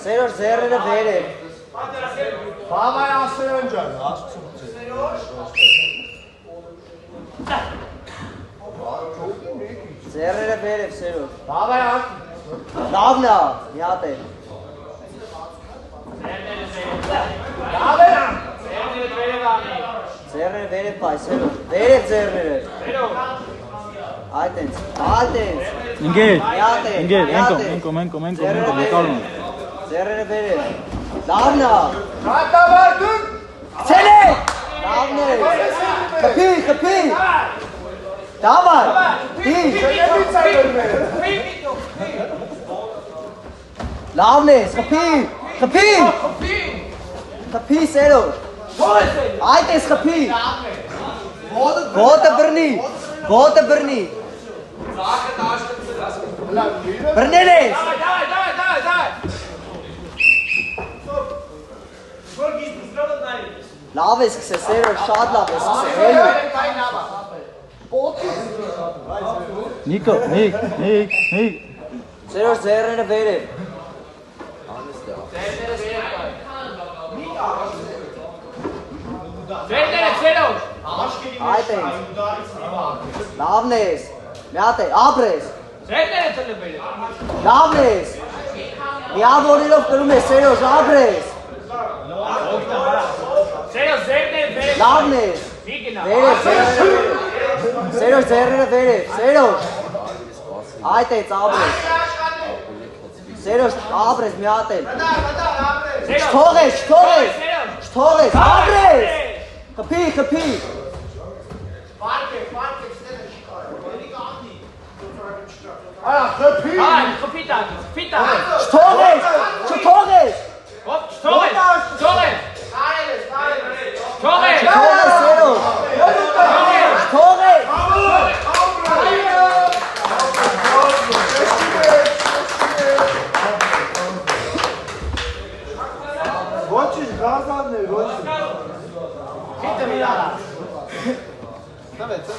Սերոր ձեռերը վեր է։ Բավայ ասերան ջան, ձեռերը վեր է, Սերոր։ բավայ Լավն է, մի հատ է։ Ձեռները վեր է պայ, Սերոր, վեր է ձեռները։ Այդ ենք, Ինգեր, ենկոմ, նկարում։ Ձեռները վեր է։ Լավն է։ Հատավարտում։ Ցել է։ Լավն է։ Խփի։ Դավայ։ Լավն է, խփի Սերոր։ Այդ ես խփի։ Գոտը բռնի։ Բռնել ես։ Լավ ես սկսել, Սերոր, շատ լավ ես սկսել։ Նիկո, Նիկ։ Սերոր, ձեռները վեր է։ Այդ ենք։ Լավն ես։ Մի հատ է, ապրես։ Լավն ես։ Միավորելով կրում ես, Սերոր, ապրես։ Լավն ես։ Սերոր, ձեռները վեր է։ Սերոր։ Այդ է, ապրես։ Սերոր, ապրես, մի հատ է։ Չթողես, ապրես։ Խփի։ Չթողես։ Ոչինչ, գազանն է, ոչինչ։ Դավեց,